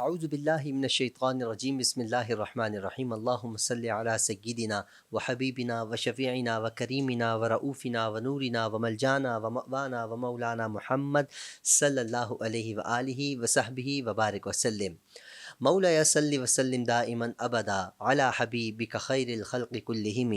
اعوذ باللہ من الشیطان الرجیم بسم اللہ الرحمن الرحیم اللہم صلی علی سیدنا وحبیبنا وشفیعنا وکریمنا ورؤوفنا ونورنا وملجانا ومأوانا ومولانا محمد صلی اللہ علیہ وآلہ وصحبہ وبارک وسلم مولا صلی وسلم دائما ابدا علی حبیبک خیر الخلق کلہم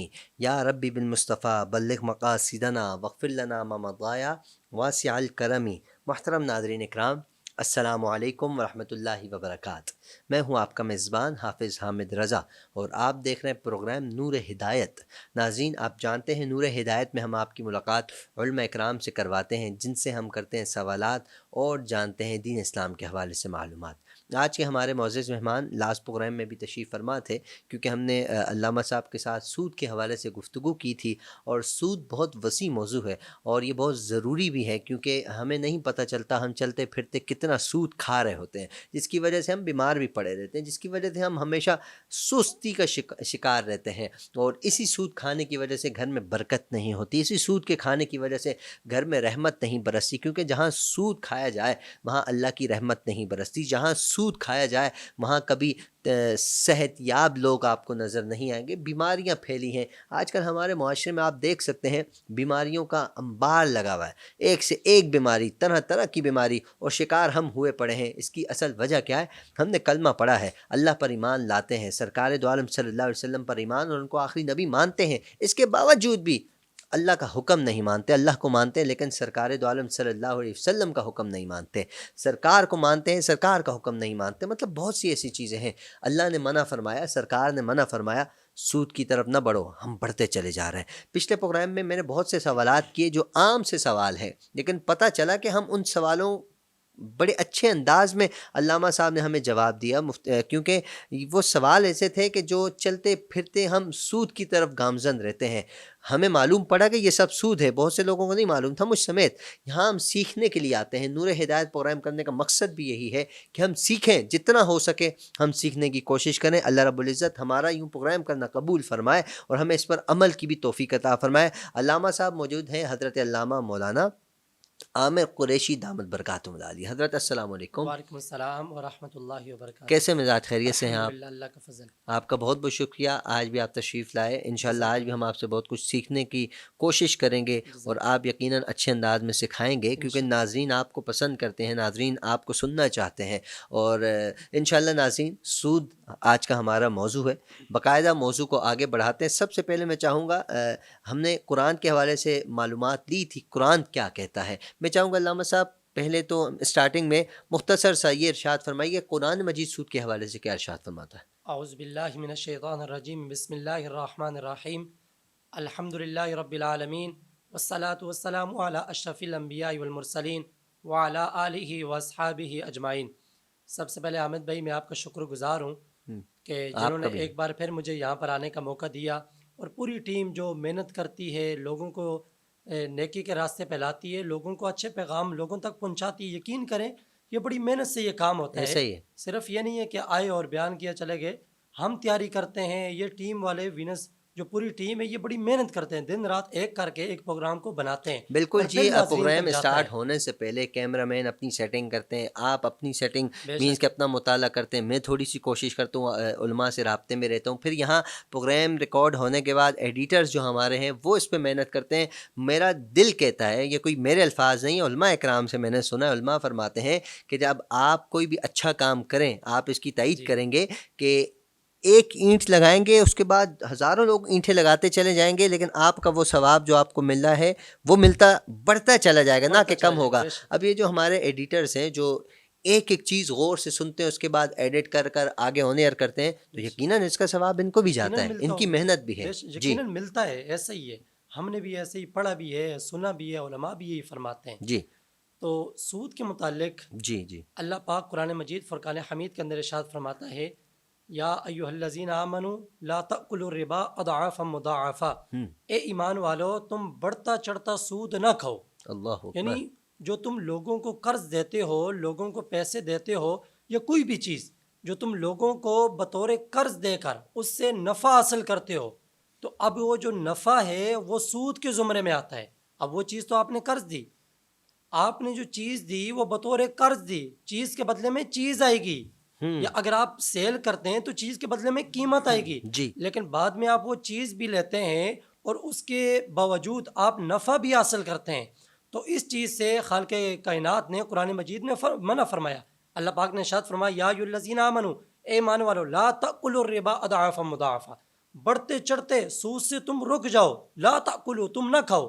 یا ربی بالمصطفیٰ بلغ مقاصدنا واغفر لنا ما مضی واسع الکرم۔ محترم ناظرین اکرام، السلام علیکم ورحمۃ اللہ وبرکاتہ۔ میں ہوں آپ کا میزبان حافظ حامد رضا اور آپ دیکھ رہے ہیں پروگرام نور ہدایت۔ ناظرین، آپ جانتے ہیں نور ہدایت میں ہم آپ کی ملاقات علماء اکرام سے کرواتے ہیں، جن سے ہم کرتے ہیں سوالات اور جانتے ہیں دین اسلام کے حوالے سے معلومات۔ آج کے ہمارے معزز مہمان لاسٹ پروگرام میں بھی تشریف فرما تھے، کیونکہ ہم نے علامہ صاحب کے ساتھ سود کے حوالے سے گفتگو کی تھی، اور سود بہت وسیع موضوع ہے اور یہ بہت ضروری بھی ہے، کیونکہ ہمیں نہیں پتہ چلتا ہم چلتے پھرتے کتنا سود کھا رہے ہوتے ہیں، جس کی وجہ سے ہم بیمار بھی پڑے رہتے ہیں، جس کی وجہ سے ہم ہمیشہ سستی کا شکار رہتے ہیں، اور اسی سود کھانے کی وجہ سے گھر میں برکت نہیں ہوتی، اسی سود کے کھانے کی وجہ سے گھر میں رحمت نہیں برستی، کیونکہ جہاں سود کھایا جائے وہاں اللہ کی رحمت نہیں برستی، جہاں سود کھایا جائے وہاں کبھی صحت یاب لوگ آپ کو نظر نہیں آئیں گے، بیماریاں پھیلی ہیں۔ آج کل ہمارے معاشرے میں آپ دیکھ سکتے ہیں بیماریوں کا انبار لگا ہوا ہے، ایک سے ایک بیماری، طرح طرح کی بیماری، اور شکار ہم ہوئے پڑے ہیں۔ اس کی اصل وجہ کیا ہے؟ ہم نے کلمہ پڑھا ہے، اللہ پر ایمان لاتے ہیں، سرکار دو عالم صلی اللہ علیہ وسلم پر ایمان اور ان کو آخری نبی مانتے ہیں، اس کے باوجود بھی اللہ کا حکم نہیں مانتے۔ اللہ کو مانتے ہیں لیکن سرکار دو عالم صلی اللہ علیہ وسلم کا حکم نہیں مانتے، سرکار کو مانتے ہیں، سرکار کا حکم نہیں مانتے۔ مطلب بہت سی ایسی چیزیں ہیں، اللہ نے منع فرمایا، سرکار نے منع فرمایا، سود کی طرف نہ بڑھو، ہم بڑھتے چلے جا رہے ہیں۔ پچھلے پروگرام میں نے بہت سے سوالات کیے جو عام سے سوال ہیں، لیکن پتہ چلا کہ ہم ان سوالوں بڑے اچھے انداز میں علامہ صاحب نے ہمیں جواب دیا، کیونکہ وہ سوال ایسے تھے کہ جو چلتے پھرتے ہم سود کی طرف گامزن رہتے ہیں۔ ہمیں معلوم پڑا کہ یہ سب سود ہے، بہت سے لوگوں کو نہیں معلوم تھا، مجھ سمیت۔ یہاں ہم سیکھنے کے لیے آتے ہیں، نور ہدایت پروگرام کرنے کا مقصد بھی یہی ہے کہ ہم سیکھیں، جتنا ہو سکے ہم سیکھنے کی کوشش کریں۔ اللہ رب العزت ہمارا یوں پروگرام کرنا قبول فرمائے اور ہمیں اس پر عمل کی بھی توفیق عطا فرمائے۔ علامہ صاحب موجود ہیں، حضرت علامہ مولانا عامر قریشی دامت برکاتہم العالیہ۔ حضرت السلام علیکم۔ وعلیکم السلام ورحمۃ اللہ وبرکاتہ۔ کیسے مزاج؟ خیریت سے ہیں آپ؟ الحمدللہ، اللہ کا فضل۔ آپ کا بہت بہت شکریہ، آج بھی آپ تشریف لائے۔ انشاءاللہ آج بھی ہم آپ سے بہت کچھ سیکھنے کی کوشش کریں گے اور آپ یقیناً اچھے انداز میں سکھائیں گے، کیونکہ ناظرین آپ کو پسند کرتے ہیں، ناظرین آپ کو سننا چاہتے ہیں، اور انشاءاللہ ناظرین سود آج کا ہمارا موضوع ہے۔ باقاعدہ موضوع کو آگے بڑھاتے ہیں۔ سب سے پہلے میں چاہوں گا، ہم نے قرآن کے حوالے سے معلومات لی تھی، قرآن کیا کہتا ہے؟ میں چاہوں گا علامہ صاحب پہلے تو اسٹارٹنگ میں مختصر سا یہ ارشاد فرمائیے، قرآن مجید سود کے حوالے سے کیا ارشاد فرماتا ہے؟ اعوذ باللہ من الشیطان الرجیم، بسم اللہ الرحمن الرحیم، الحمدللہ رب العالمین، والصلاة والسلام علی اشرف الانبیاء والمرسلین وعلی آلہ واصحابہ اجمعین۔ سب سے پہلے حامد بھائی میں آپ کا شکر گزار ہوں کہ جنہوں نے ایک بار پھر مجھے یہاں پر آنے کا موقع دیا، اور پوری ٹیم جو محنت کرتی ہے، لوگوں کو نیکی کے راستے پہ لاتی ہے، لوگوں کو اچھے پیغام لوگوں تک پہنچاتی ہے۔ یقین کریں یہ بڑی محنت سے یہ کام ہوتا ایسا ہے، ہی ہے۔ صرف یہ نہیں ہے کہ آئے اور بیان کیا چلے گئے، ہم تیاری کرتے ہیں، یہ ٹیم والے وینس جو پوری ٹیم ہے یہ بڑی محنت کرتے ہیں، دن رات ایک کر کے ایک پروگرام کو بناتے ہیں، بالکل اور جی۔ پھر ناظرین پروگرام تک جاتا ہے۔ اسٹارٹ ہونے سے پہلے کیمرہ مین اپنی سیٹنگ کرتے ہیں، آپ اپنی سیٹنگ بے مینس شک کہ اپنا مطالعہ کرتے ہیں، میں تھوڑی سی کوشش کرتا ہوں، علماء سے رابطے میں رہتا ہوں، پھر یہاں پروگرام ریکارڈ ہونے کے بعد ایڈیٹرز جو ہمارے ہیں وہ اس پہ محنت کرتے ہیں۔ میرا دل کہتا ہے، یہ کوئی میرے الفاظ نہیں، علماء اکرام سے میں نے سنا ہے، علماء فرماتے ہیں کہ جب آپ کوئی بھی اچھا کام کریں، آپ اس کی تائید کریں گے کہ ایک اینٹ لگائیں گے، اس کے بعد ہزاروں لوگ اینٹیں لگاتے چلے جائیں گے، لیکن آپ کا وہ ثواب جو آپ کو مل رہا ہے وہ ملتا بڑھتا چلا جائے گا، نہ کہ کم ہوگا۔ اب یہ جو ہمارے ایڈیٹرز ہیں جو ایک ایک چیز غور سے سنتے ہیں، اس کے بعد ایڈٹ کر کر آگے آن ایئر کرتے ہیں، تو یقیناً اس کا ثواب ان کو بھی جاتا ہے، ان کی محنت بھی ہے۔ جی یقیناً ملتا ہے، ایسا ہی ہے، ہم نے بھی ایسے ہی پڑھا بھی ہے، سنا بھی ہے، علماء بھی یہی فرماتے ہیں۔ جی تو سود کے متعلق جی جی اللہ پاک قرآن مجید فرقان حمید کے اندر ارشاد فرماتا ہے، یا ایھا الذین آمنوا لا تأکلوا الربا اضعافا مضاعفا، اے ایمان والو تم بڑھتا چڑھتا سود نہ کھاؤ۔ اللہ اکبر۔ یعنی جو تم لوگوں کو قرض دیتے ہو، لوگوں کو پیسے دیتے ہو، یا کوئی بھی چیز جو تم لوگوں کو بطور قرض دے کر اس سے نفع حاصل کرتے ہو، تو اب وہ جو نفع ہے وہ سود کے زمرے میں آتا ہے۔ اب وہ چیز تو آپ نے قرض دی، آپ نے جو چیز دی وہ بطور قرض دی، چیز کے بدلے میں چیز آئے گی، یا اگر آپ سیل کرتے ہیں تو چیز کے بدلے میں قیمت آئے گی جی لیکن بعد میں آپ وہ چیز بھی لیتے ہیں اور اس کے باوجود آپ نفع بھی حاصل کرتے ہیں. تو اس چیز سے خالق کائنات نے قرآن مجید میں منع فرمایا. اللہ پاک نے ارشاد فرمایا یا ایھا الذین آمنوا، اے ایمان والو، لا تأکلوا الربا اضعافا مضاعفا، بڑھتے چڑھتے سود سے تم رک جاؤ. لا تأکلوا، تم نہ کھاؤ.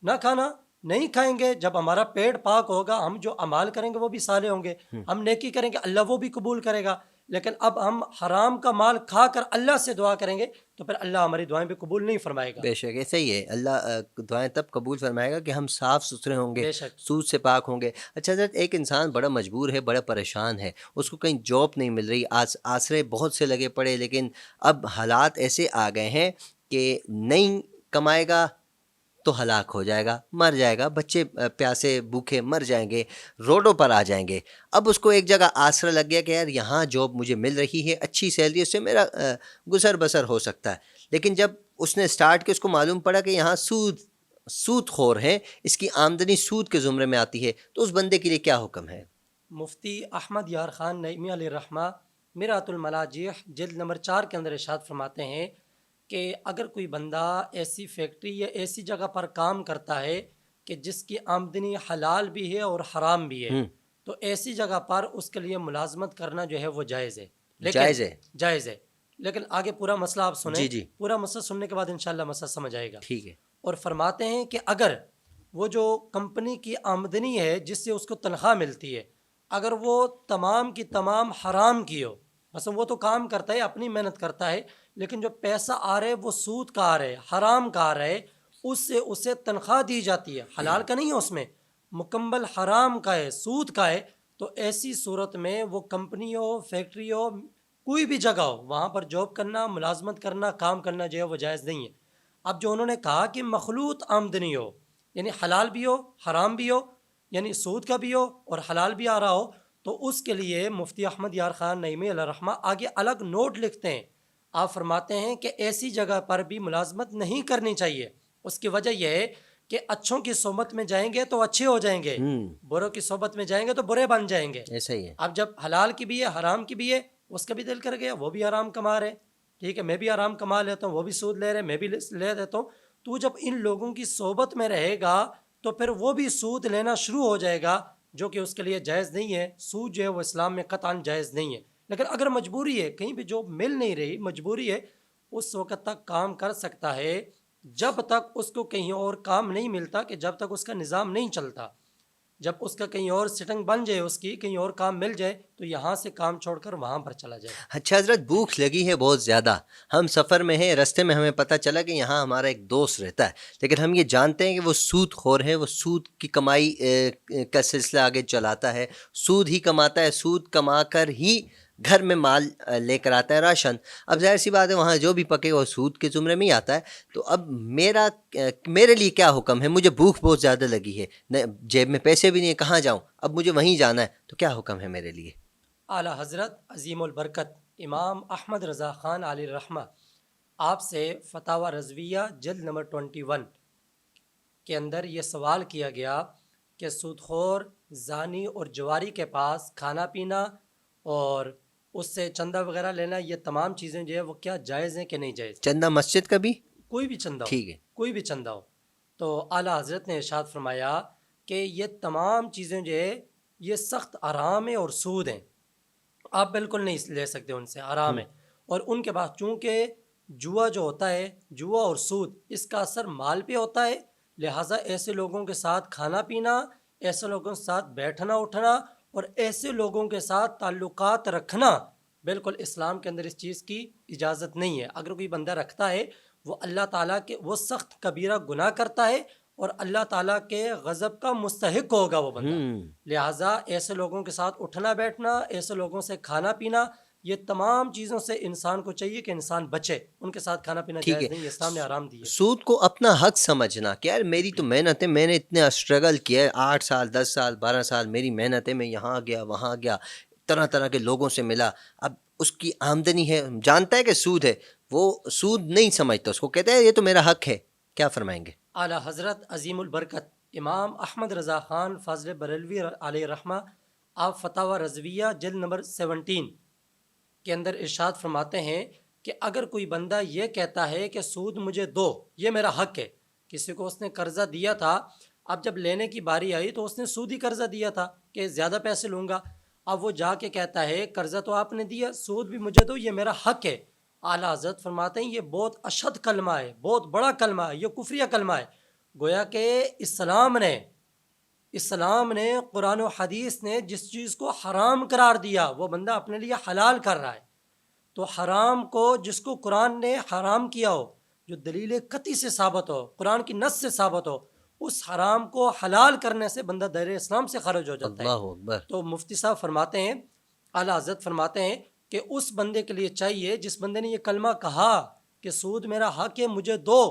نہ کھانا نہیں کھائیں گے. جب ہمارا پیٹ پاک ہوگا ہم جو اعمال کریں گے وہ بھی صالح ہوں گے، ہم نیکی کریں گے اللہ وہ بھی قبول کرے گا. لیکن اب ہم حرام کا مال کھا کر اللہ سے دعا کریں گے تو پھر اللہ ہماری دعائیں بھی قبول نہیں فرمائے گا. بے شک ایسا ہی ہے. اللہ دعائیں تب قبول فرمائے گا کہ ہم صاف ستھرے ہوں گے، بے شک سود سے پاک ہوں گے. اچھا حضرت، ایک انسان بڑا مجبور ہے، بڑا پریشان ہے، اس کو کہیں جاب نہیں مل رہی، آسرے بہت سے لگے پڑے، لیکن اب حالات ایسے آ گئے ہیں کہ نہیں کمائے گا تو ہلاک ہو جائے گا، مر جائے گا، بچے پیاسے بھوکے مر جائیں گے، روڈوں پر آ جائیں گے. اب اس کو ایک جگہ آسرا لگ گیا کہ یار یہاں جاب مجھے مل رہی ہے، اچھی سیلری، اس سے میرا گزر بسر ہو سکتا ہے. لیکن جب اس نے سٹارٹ کیا اس کو معلوم پڑا کہ یہاں سود خور ہے، اس کی آمدنی سود کے زمرے میں آتی ہے، تو اس بندے کے لیے کیا حکم ہے؟ مفتی احمد یار خان نعیمی علیہ الرحمہ مرآۃ الملاجح جلد نمبر 4 کے اندر ارشاد فرماتے ہیں کہ اگر کوئی بندہ ایسی فیکٹری یا ایسی جگہ پر کام کرتا ہے کہ جس کی آمدنی حلال بھی ہے اور حرام بھی ہے، تو ایسی جگہ پر اس کے لیے ملازمت کرنا جو ہے وہ جائز ہے. جائز ہے. لیکن آگے پورا مسئلہ آپ سنیں. جی پورا مسئلہ سننے کے بعد انشاءاللہ مسئلہ سمجھ آئے گا. ٹھیک ہے. اور فرماتے ہیں کہ اگر وہ جو کمپنی کی آمدنی ہے جس سے اس کو تنخواہ ملتی ہے، اگر وہ تمام کی تمام حرام کی ہو، مثلا وہ تو کام کرتا ہے اپنی محنت کرتا ہے لیکن جو پیسہ آ رہا ہے وہ سود کا آ رہا ہے، حرام کا آ رہا ہے، اس سے اسے تنخواہ دی جاتی ہے، حلال کا نہیں ہے، اس میں مکمل حرام کا ہے، سود کا ہے، تو ایسی صورت میں وہ کمپنی ہو، فیکٹری ہو، کوئی بھی جگہ ہو، وہاں پر جاب کرنا، ملازمت کرنا، کام کرنا جو ہے وہ جائز نہیں ہے. اب جو انہوں نے کہا کہ مخلوط آمدنی ہو، یعنی حلال بھی ہو حرام بھی ہو، یعنی سود کا بھی ہو اور حلال بھی آ رہا ہو، تو اس کے لیے مفتی احمد یار خان نعیمی علیہ الرحمہ آگے الگ نوٹ لکھتے ہیں. آپ فرماتے ہیں کہ ایسی جگہ پر بھی ملازمت نہیں کرنی چاہیے. اس کی وجہ یہ ہے کہ اچھوں کی صحبت میں جائیں گے تو اچھے ہو جائیں گے، بروں کی صحبت میں جائیں گے تو برے بن جائیں گے. ایسا ہی ہے. اب جب حلال کی بھی ہے حرام کی بھی ہے، اس کا بھی دل کر گیا وہ بھی حرام کما رہے، ٹھیک ہے میں بھی حرام کما لیتا ہوں، وہ بھی سود لے رہے میں بھی لے دیتا ہوں، تو جب ان لوگوں کی صحبت میں رہے گا تو پھر وہ بھی سود لینا شروع ہو جائے گا، جو کہ اس کے لیے جائز نہیں ہے. سود جو ہے وہ اسلام میں قطعاً جائز نہیں ہے. لیکن اگر مجبوری ہے، کہیں بھی جاب مل نہیں رہی، مجبوری ہے، اس وقت تک کام کر سکتا ہے جب تک اس کو کہیں اور کام نہیں ملتا، کہ جب تک اس کا نظام نہیں چلتا. جب اس کا کہیں اور سٹنگ بن جائے، اس کی کہیں اور کام مل جائے، تو یہاں سے کام چھوڑ کر وہاں پر چلا جائے. اچھا حضرت، بھوک لگی ہے بہت زیادہ، ہم سفر میں ہیں، رستے میں ہمیں پتہ چلا کہ یہاں ہمارا ایک دوست رہتا ہے، لیکن ہم یہ جانتے ہیں کہ وہ سود خور ہے، وہ سود کی کمائی کا سلسلہ آگے چلاتا ہے، سود ہی کماتا ہے، سود کما کر ہی گھر میں مال لے کر آتا ہے، راشن. اب ظاہر سی بات ہے وہاں جو بھی پکے وہ سود کے زمرے میں ہی آتا ہے. تو اب میرے لیے کیا حکم ہے؟ مجھے بھوک بہت زیادہ لگی ہے، جیب میں پیسے بھی نہیں ہیں، کہاں جاؤں؟ اب مجھے وہیں جانا ہے، تو کیا حکم ہے میرے لیے؟ اعلیٰ حضرت عظیم البرکت امام احمد رضا خان علیہ الرحمہ آپ سے فتاوی رضویہ جلد نمبر 21 کے اندر یہ سوال کیا گیا کہ سود خور، زانی اور جواری کے پاس کھانا پینا اور اس سے چندہ وغیرہ لینا، یہ تمام چیزیں جو ہے وہ کیا جائز ہیں کہ نہیں جائز؟ چندہ مسجد کا بھی؟ کوئی بھی چندہ ہو، ٹھیک ہے. کوئی بھی چندہ ہو. تو اعلیٰ حضرت نے ارشاد فرمایا کہ یہ تمام چیزیں جو ہے یہ سخت حرام ہے اور سود ہیں، آپ بالکل نہیں لے سکتے ان سے، حرام ہے. اور ان کے بعد چونکہ جوا جو ہوتا ہے، جوا اور سود، اس کا اثر مال پہ ہوتا ہے، لہٰذا ایسے لوگوں کے ساتھ کھانا پینا، ایسے لوگوں کے ساتھ بیٹھنا اٹھنا اور ایسے لوگوں کے ساتھ تعلقات رکھنا بالکل اسلام کے اندر اس چیز کی اجازت نہیں ہے. اگر کوئی بندہ رکھتا ہے وہ اللہ تعالیٰ کے وہ سخت کبیرہ گناہ کرتا ہے اور اللہ تعالیٰ کے غضب کا مستحق ہوگا وہ بندہ. لہٰذا ایسے لوگوں کے ساتھ اٹھنا بیٹھنا، ایسے لوگوں سے کھانا پینا، یہ تمام چیزوں سے انسان کو چاہیے کہ انسان بچے، ان کے ساتھ کھانا پینا جائز نہیں ہے، اسلام نے حرام دی ہے. سود کو اپنا حق سمجھنا کہ یار میری تو محنت ہے، میں نے اتنا اسٹرگل کیا ہے، 8 سال 10 سال 12 سال میری محنت ہے، میں یہاں گیا وہاں گیا، طرح طرح کے لوگوں سے ملا، اب اس کی آمدنی ہے، جانتا ہے کہ سود ہے، وہ سود نہیں سمجھتا، اس کو کہتا ہے یہ تو میرا حق ہے. کیا فرمائیں گے؟ اعلیٰ حضرت عظیم البرکت امام احمد رضا خان فاضل بریلوی علیہ الرحمہ آپ فتاوی رضویہ جلد نمبر 17 کے اندر ارشاد فرماتے ہیں کہ اگر کوئی بندہ یہ کہتا ہے کہ سود مجھے دو، یہ میرا حق ہے، کسی کو اس نے قرضہ دیا تھا، اب جب لینے کی باری آئی تو اس نے سودی قرضہ دیا تھا کہ زیادہ پیسے لوں گا، اب وہ جا کے کہتا ہے قرضہ تو آپ نے دیا، سود بھی مجھے دو، یہ میرا حق ہے۔ اعلیٰ حضرت فرماتے ہیں یہ بہت اشد کلمہ ہے، بہت بڑا کلمہ ہے، یہ کفریہ کلمہ ہے۔ گویا کہ اسلام نے قرآن و حدیث نے جس چیز کو حرام قرار دیا وہ بندہ اپنے لیے حلال کر رہا ہے، تو حرام کو جس کو قرآن نے حرام کیا ہو، جو دلیل قطعی سے ثابت ہو، قرآن کی نص سے ثابت ہو، اس حرام کو حلال کرنے سے بندہ دائرۂ اسلام سے خارج ہو جاتا ہے۔ اللہ اکبر۔ تو مفتی صاحب فرماتے ہیں، اعلیٰ حضرت فرماتے ہیں کہ اس بندے کے لیے چاہیے جس بندے نے یہ کلمہ کہا کہ سود میرا حق ہے مجھے دو،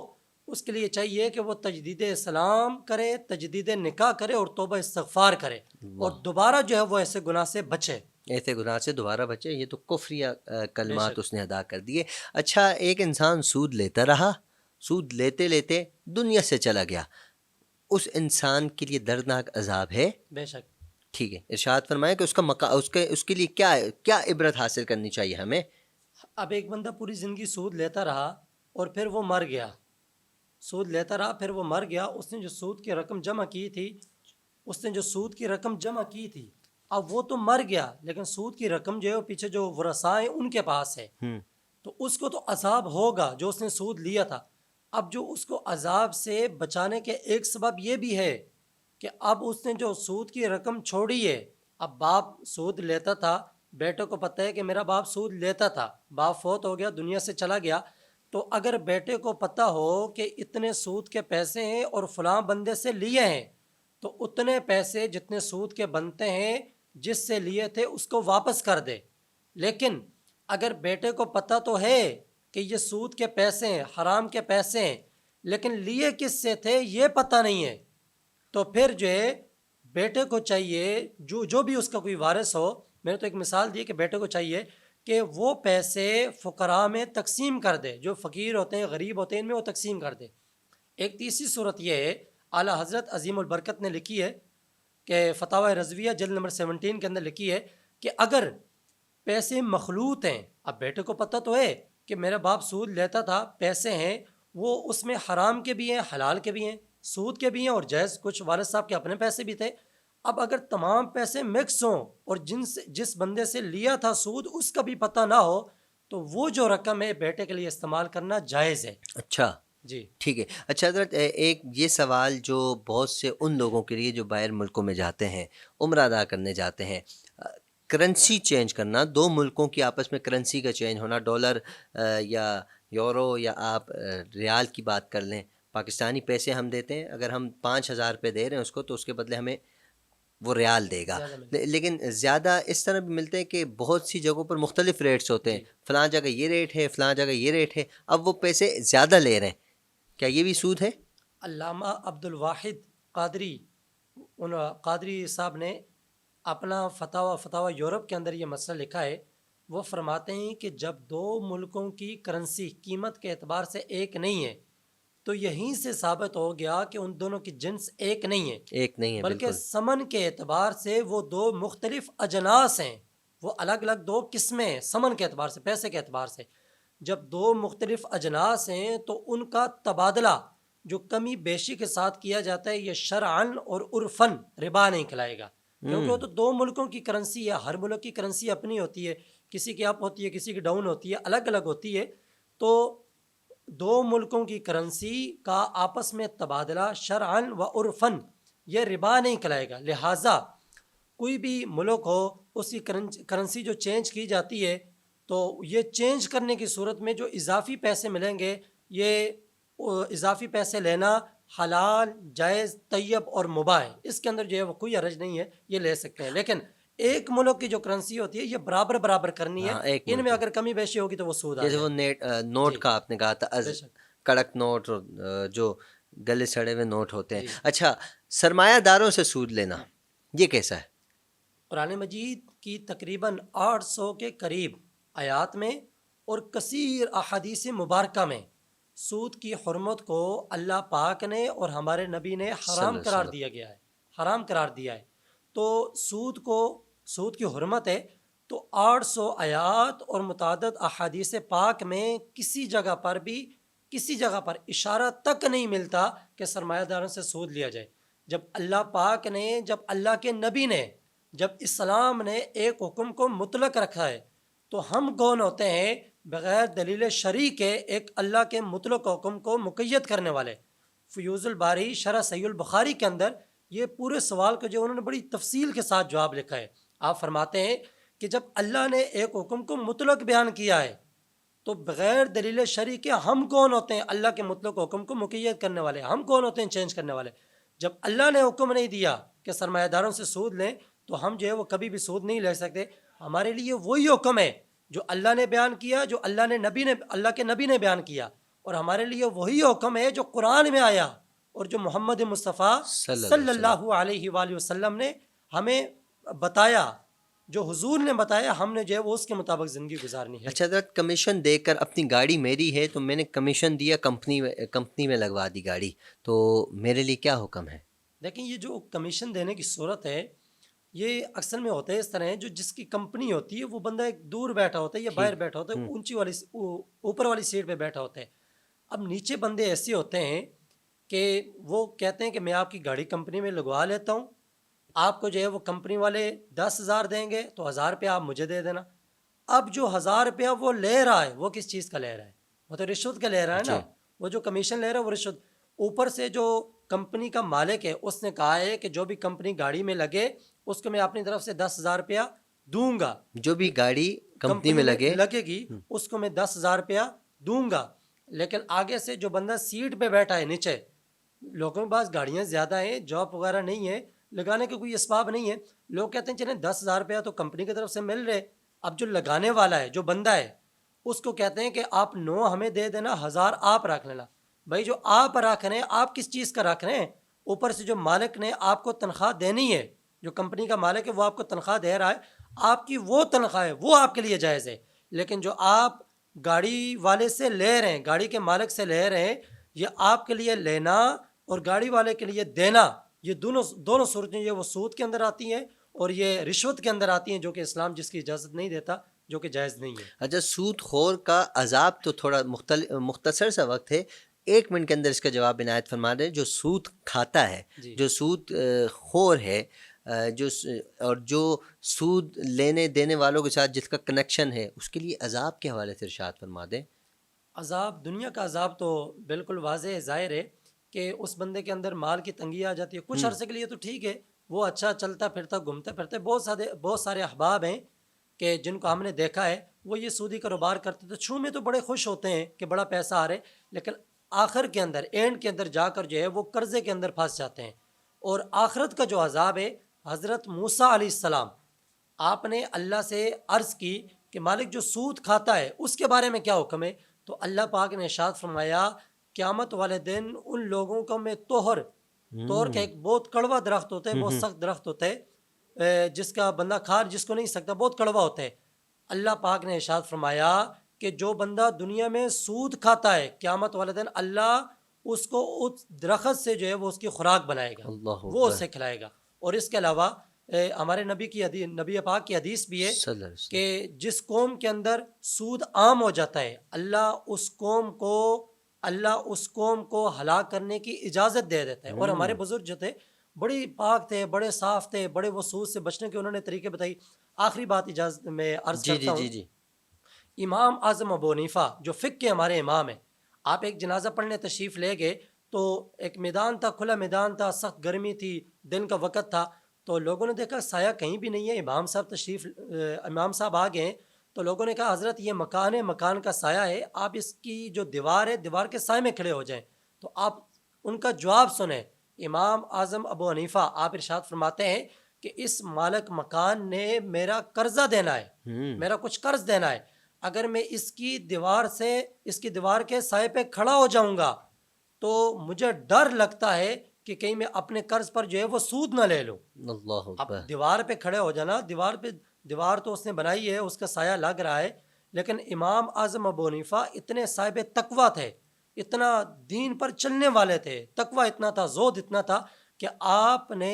اس کے لیے چاہیے کہ وہ تجدید اسلام کرے، تجدید نکاح کرے اور توبہ استغفار کرے، اور دوبارہ جو ہے وہ ایسے گناہ سے بچے، ایسے گناہ سے دوبارہ بچے۔ یہ تو کفریہ کلمات بے شک۔ اس نے ادا کر دیے۔ اچھا، ایک انسان سود لیتا رہا، سود لیتے لیتے دنیا سے چلا گیا، اس انسان کے لیے دردناک عذاب ہے؟ بے شک۔ ٹھیک ہے، ارشاد فرمائیں کہ اس کے لیے کیا عبرت حاصل کرنی چاہیے ہمیں؟ اب ایک بندہ پوری زندگی سود لیتا رہا اور پھر وہ مر گیا، سود لیتا رہا پھر وہ مر گیا، اس نے جو سود کی رقم جمع کی تھی اب وہ تو مر گیا، لیکن سود کی رقم جو ہے وہ پیچھے جو ورثاء ہیں ان کے پاس ہے، تو اس کو تو عذاب ہوگا جو اس نے سود لیا تھا۔ اب جو اس کو عذاب سے بچانے کے ایک سبب یہ بھی ہے کہ اب اس نے جو سود کی رقم چھوڑی ہے، اب باپ سود لیتا تھا، بیٹے کو پتہ ہے کہ میرا باپ سود لیتا تھا، باپ فوت ہو گیا، دنیا سے چلا گیا، تو اگر بیٹے کو پتہ ہو کہ اتنے سود کے پیسے ہیں اور فلاں بندے سے لیے ہیں، تو اتنے پیسے جتنے سود کے بنتے ہیں جس سے لیے تھے اس کو واپس کر دے۔ لیکن اگر بیٹے کو پتہ تو ہے کہ یہ سود کے پیسے ہیں، حرام کے پیسے ہیں، لیکن لیے کس سے تھے یہ پتہ نہیں ہے، تو پھر جو ہے بیٹے کو چاہیے جو بھی اس کا کوئی وارث ہو، میں نے تو ایک مثال دی کہ بیٹے کو چاہیے کہ وہ پیسے فقراء میں تقسیم کر دے، جو فقیر ہوتے ہیں غریب ہوتے ہیں ان میں وہ تقسیم کر دے۔ ایک تیسری صورت یہ ہے، اعلیٰ حضرت عظیم البرکت نے لکھی ہے کہ فتاوی رضویہ جلد نمبر 17 کے اندر لکھی ہے کہ اگر پیسے مخلوط ہیں، اب بیٹے کو پتہ تو ہے کہ میرا باپ سود لیتا تھا، پیسے ہیں وہ اس میں حرام کے بھی ہیں حلال کے بھی ہیں، سود کے بھی ہیں اور جائز، کچھ والد صاحب کے اپنے پیسے بھی تھے، اب اگر تمام پیسے مکس ہوں اور جس بندے سے لیا تھا سود اس کا بھی پتہ نہ ہو، تو وہ جو رقم ہے بیٹے کے لیے استعمال کرنا جائز ہے۔ اچھا جی ٹھیک ہے۔ اچھا حضرت، ایک یہ سوال جو بہت سے ان لوگوں کے لیے جو باہر ملکوں میں جاتے ہیں، عمرہ ادا کرنے جاتے ہیں، کرنسی چینج کرنا، دو ملکوں کی آپس میں کرنسی کا چینج ہونا، ڈالر یا یورو یا آپ ریال کی بات کر لیں، پاکستانی پیسے ہم دیتے ہیں، اگر ہم 5,000 روپے دے رہے ہیں اس کو تو اس کے بدلے ہمیں وہ ریال دے گا، لیکن زیادہ اس طرح بھی ملتے ہیں کہ بہت سی جگہوں پر مختلف ریٹس ہوتے ہیں، فلاں جگہ یہ ریٹ ہے، فلاں جگہ یہ ریٹ ہے، اب وہ پیسے زیادہ لے رہے ہیں، کیا یہ بھی سود ہے؟ علامہ عبد الواحد قادری صاحب نے اپنا فتاوی یورپ کے اندر یہ مسئلہ لکھا ہے، وہ فرماتے ہیں کہ جب دو ملکوں کی کرنسی قیمت کے اعتبار سے ایک نہیں ہے تو یہیں سے ثابت ہو گیا کہ ان دونوں کی جنس ایک نہیں ہے، ایک نہیں ہے، بلکہ بالکل ثمن کے اعتبار سے وہ دو مختلف اجناس ہیں، وہ الگ الگ دو قسمیں ہیں ثمن کے اعتبار سے، پیسے کے اعتبار سے۔ جب دو مختلف اجناس ہیں تو ان کا تبادلہ جو کمی بیشی کے ساتھ کیا جاتا ہے یہ شرعاً اور عرفاً ربا نہیں کہلائے گا، کیونکہ وہ تو دو ملکوں کی کرنسی ہے، ہر ملک کی کرنسی اپنی ہوتی ہے، کسی کی اپ ہوتی ہے کسی کی ڈاؤن ہوتی ہے، الگ الگ ہوتی ہے، تو دو ملکوں کی کرنسی کا آپس میں تبادلہ شرعاً و عرفاً یہ ربا نہیں کہلائے گا۔ لہٰذا کوئی بھی ملک ہو اس کی کرنسی جو چینج کی جاتی ہے تو یہ چینج کرنے کی صورت میں جو اضافی پیسے ملیں گے، یہ اضافی پیسے لینا حلال، جائز، طیب اور مباح ہے، اس کے اندر جو ہے وہ کوئی حرج نہیں ہے، یہ لے سکتے ہیں، لیکن ایک ملک کی جو کرنسی ہوتی ہے یہ برابر کرنی ہے، ایک ان ملک میں اگر کمی بیشی ہوگی تو وہ سود آ جیسے جائے وہ نوٹ کا آپ نے کہا تھا، بے شک۔ کڑک نوٹ اور جو گلے سڑے ہوئے نوٹ ہوتے ہیں۔ اچھا، سرمایہ داروں سے سود لینا یہ کیسا ہے؟ قرآن مجید کی تقریباً 800 کے قریب آیات میں اور کثیر احادیث مبارکہ میں سود کی حرمت کو اللہ پاک نے اور ہمارے نبی نے حرام قرار دیا گیا ہے، حرام قرار دیا ہے، تو سود کی حرمت ہے، تو 800 آیات اور متعدد احادیث پاک میں کسی جگہ پر اشارہ تک نہیں ملتا کہ سرمایہ داروں سے سود لیا جائے. جب اللہ پاک نے، جب اللہ کے نبی نے، جب اسلام نے ایک حکم کو مطلق رکھا ہے تو ہم کون ہوتے ہیں بغیر دلیل شرعی کے ایک اللہ کے مطلق حکم کو مقید کرنے والے؟ فیوز الباری شرح صحیح البخاری کے اندر یہ پورے سوال کا جو انہوں نے بڑی تفصیل کے ساتھ جواب لکھا ہے. آپ فرماتے ہیں کہ جب اللہ نے ایک حکم کو مطلق بیان کیا ہے تو بغیر دلیل شرعی کے ہم کون ہوتے ہیں اللہ کے مطلق حکم کو مقید کرنے والے؟ ہم کون ہوتے ہیں چینج کرنے والے؟ جب اللہ نے حکم نہیں دیا کہ سرمایہ داروں سے سود لیں تو ہم جو ہے وہ کبھی بھی سود نہیں لے سکتے. ہمارے لیے وہی حکم ہے جو اللہ نے بیان کیا، جو اللہ کے نبی نے بیان کیا، اور ہمارے لیے وہی حکم ہے جو قرآن میں آیا اور جو محمد مصطفیٰ صلی اللہ علیہ وآلہ وسلم نے ہمیں بتایا، جو حضور نے بتایا، ہم نے جو ہے وہ اس کے مطابق زندگی گزارنی ہے. اچھا حضرت، کمیشن دے کر اپنی گاڑی میری ہے تو میں نے کمیشن دیا، کمپنی میں لگوا دی گاڑی، تو میرے لیے کیا حکم ہے؟ لیکن یہ جو کمیشن دینے کی صورت ہے یہ اکثر میں ہوتا ہے اس طرح ہے، جو جس کی کمپنی ہوتی ہے وہ بندہ ایک دور بیٹھا ہوتا ہے یا باہر بیٹھا ہوتا ہے، اونچی والی اوپر والی سیٹ پہ بیٹھا ہوتا ہے. اب نیچے بندے ایسے ہوتے ہیں کہ وہ کہتے ہیں کہ میں آپ کی گاڑی کمپنی میں لگوا لیتا ہوں، آپ کو جو ہے وہ کمپنی والے 10,000 دیں گے تو 1,000 روپیہ آپ مجھے دے دینا. اب جو 1,000 روپیہ وہ لے رہا ہے وہ کس چیز کا لے رہا ہے؟ وہ تو رشوت کا لے رہا ہے نا. وہ جو کمیشن لے رہا ہے وہ رشوت. اوپر سے جو کمپنی کا مالک ہے اس نے کہا ہے کہ جو بھی کمپنی گاڑی میں لگے اس کو میں اپنی طرف سے 10,000 روپیہ دوں گا. جو بھی گاڑی کمپنی میں لگے گی اس کو میں 10,000 روپیہ دوں گا. لیکن آگے سے جو بندہ سیٹ پہ بیٹھا ہے نیچے، لوگوں کے پاس گاڑیاں زیادہ ہیں، جاب وغیرہ نہیں ہے، لگانے کے کوئی اسباب نہیں ہے، لوگ کہتے ہیں چلیں 10,000 روپیہ تو کمپنی کی طرف سے مل رہے. اب جو لگانے والا ہے، جو بندہ ہے، اس کو کہتے ہیں کہ آپ 9 ہمیں دے دینا، 1,000 آپ رکھ لینا. بھائی جو آپ رکھ رہے ہیں آپ کس چیز کا رکھ رہے ہیں؟ اوپر سے جو مالک نے آپ کو تنخواہ دینی ہے، جو کمپنی کا مالک ہے وہ آپ کو تنخواہ دے رہا ہے، آپ کی وہ تنخواہ ہے وہ آپ کے لیے جائز ہے. لیکن جو آپ گاڑی والے سے لے رہے ہیں، گاڑی کے مالک سے لے رہے ہیں، یہ آپ کے لیے لینا اور گاڑی والے کے لیے دینا، یہ دونوں صورتیں یہ وہ سود کے اندر آتی ہیں اور یہ رشوت کے اندر آتی ہیں، جو کہ اسلام جس کی اجازت نہیں دیتا، جو کہ جائز نہیں ہے. اچھا، سود خور کا عذاب تو تھوڑا مختصر سا وقت ہے، 1 منٹ کے اندر اس کا جواب عنایت فرما دیں. جو سود کھاتا ہے، جو سود خور ہے، اور جو سود لینے دینے والوں کے ساتھ جس کا کنیکشن ہے، اس کے لیے عذاب کے حوالے سے ارشاد فرما دیں. عذاب، دنیا کا عذاب تو بالکل واضح ہے، ظاہر ہے کہ اس بندے کے اندر مال کی تنگی آ جاتی ہے. کچھ عرصے کے لیے تو ٹھیک ہے، وہ اچھا چلتا پھرتا گھومتا پھرتا. بہت سارے احباب ہیں کہ جن کو ہم نے دیکھا ہے وہ یہ سودی کاروبار کرتے تھے، شروع میں تو بڑے خوش ہوتے ہیں کہ بڑا پیسہ آ رہا ہے، لیکن آخر کے اندر، اینڈ کے اندر جا کر جو ہے وہ قرضے کے اندر پھنس جاتے ہیں. اور آخرت کا جو عذاب ہے، حضرت موسیٰ علیہ السلام، آپ نے اللہ سے عرض کی کہ مالک جو سود کھاتا ہے اس کے بارے میں کیا حکم ہے؟ تو اللہ پاک نے ارشاد فرمایا قیامت والے دن ان لوگوں کو میں توہر کا ایک بہت کڑوا درخت ہوتا ہے، بہت سخت درخت ہوتا ہے، جس کا بندہ کھا جس کو نہیں سکتا، بہت کڑوا ہوتا ہے. اللہ پاک نے ارشاد فرمایا کہ جو بندہ دنیا میں سود کھاتا ہے قیامت والے دن اللہ اس کو اس درخت سے جو ہے وہ اس کی خوراک بنائے گا، وہ اسے کھلائے گا. اور اس کے علاوہ ہمارے نبی پاک کی حدیث بھی ہے کہ جس قوم کے اندر سود عام ہو جاتا ہے اللہ اس قوم کو ہلاک کرنے کی اجازت دے دیتا ہے. اور ہمارے بزرگ جو تھے بڑے پاک تھے، بڑے صاف تھے، بڑے وہ سود سے بچنے کے انہوں نے طریقے بتائی. آخری بات اجازت میں عرض کرتا ہوں. امام اعظم ابو حنیفہ جو فقہ کے ہمارے امام ہیں، آپ ایک جنازہ پڑھنے تشریف لے گئے تو ایک میدان تھا، کھلا میدان تھا، سخت گرمی تھی، دن کا وقت تھا، تو لوگوں نے دیکھا سایہ کہیں بھی نہیں ہے. امام صاحب آ گئے تو لوگوں نے کہا حضرت یہ مکان ہے، مکان کا سایہ ہے، آپ اس کی جو دیوار ہے دیوار کے سائے میں کھڑے ہو جائیں. تو آپ ان کا جواب سنیں. امام اعظم ابو حنیفہ آپ ارشاد فرماتے ہیں کہ اس مالک مکان نے میرا قرضہ دینا ہے، میرا کچھ قرض دینا ہے، اگر میں اس کی دیوار کے سائے پہ کھڑا ہو جاؤں گا تو مجھے ڈر لگتا ہے کہ کہیں میں اپنے قرض پر جو ہے وہ سود نہ لے لوں. اب دیوار پہ کھڑے ہو جانا، دیوار تو اس نے بنائی ہے، اس کا سایہ لگ رہا ہے، لیکن امام اعظم ابو حنیفہ اتنے صاحب تقویٰ تھے، اتنا دین پر چلنے والے تھے، تقویٰ اتنا تھا، زہد اتنا تھا کہ آپ نے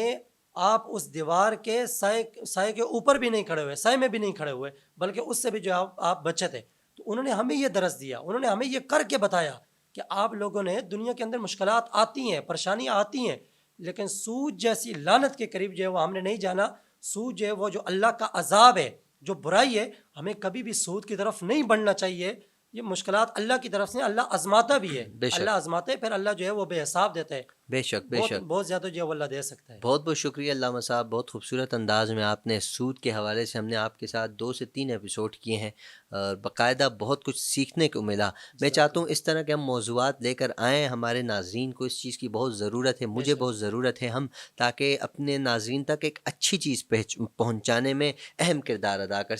آپ اس دیوار کے سائے کے اوپر بھی نہیں کھڑے ہوئے، سائے میں بھی نہیں کھڑے ہوئے، بلکہ اس سے بھی جو آپ بچے تھے. تو انہوں نے ہمیں یہ درس دیا، انہوں نے ہمیں یہ کر کے بتایا کہ آپ لوگوں نے دنیا کے اندر مشکلات آتی ہیں، پریشانیاں آتی ہیں، لیکن سود جیسی لعنت کے قریب جو ہے وہ ہم نے نہیں جانا. سود جو ہے وہ جو اللہ کا عذاب ہے، جو برائی ہے، ہمیں کبھی بھی سود کی طرف نہیں بڑھنا چاہیے. یہ مشکلات اللہ کی طرف سے اللہ آزماتا بھی ہے، بے شک اللہ آزماتا ہے، پھر اللہ جو ہے وہ بے حساب دیتا ہے. بے شک بے شک. بہت زیادہ جو ہے وہ اللہ دے سکتا ہے. بہت بہت شکریہ علامہ صاحب، بہت خوبصورت انداز میں آپ نے سود کے حوالے سے، ہم نے آپ کے ساتھ 2 سے 3 ایپیسوڈ کیے ہیں اور باقاعدہ بہت کچھ سیکھنے کو ملا. میں چاہتا ہوں اس طرح کے ہم موضوعات لے کر آئیں، ہمارے ناظرین کو اس چیز کی بہت ضرورت ہے، مجھے بہت ضرورت ہے، ہم تاکہ اپنے ناظرین تک ایک اچھی چیز پہنچانے میں اہم کردار ادا کر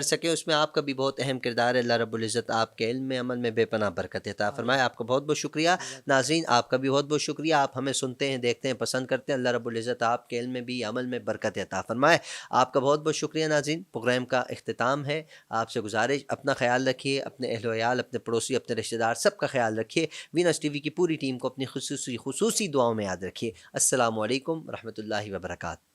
سکیں. اس میں آپ کا بھی بہت اہم کردار ہے. اللہ رب العزت آپ کے علم میں عمل میں بے پناہ برکت عطا فرمائے. آپ کا بہت بہت شکریہ. ناظرین آپ کا بھی بہت بہت شکریہ، آپ ہمیں سنتے ہیں، دیکھتے ہیں، پسند کرتے ہیں. اللہ رب العزت آپ کے علم میں بھی عمل میں برکت عطا فرمائے. آپ کا بہت بہت شکریہ. ناظرین پروگرام کا اختتام ہے. آپ سے گزارش، اپنا خیال رکھیے، اپنے اہل و عیال، اپنے پڑوسی، اپنے رشتہ دار سب کا خیال رکھیے. وینس ٹی وی کی پوری ٹیم کو اپنی خصوصی دعاؤں میں یاد رکھیے. السلام علیکم ورحمۃ اللہ وبرکاتہ.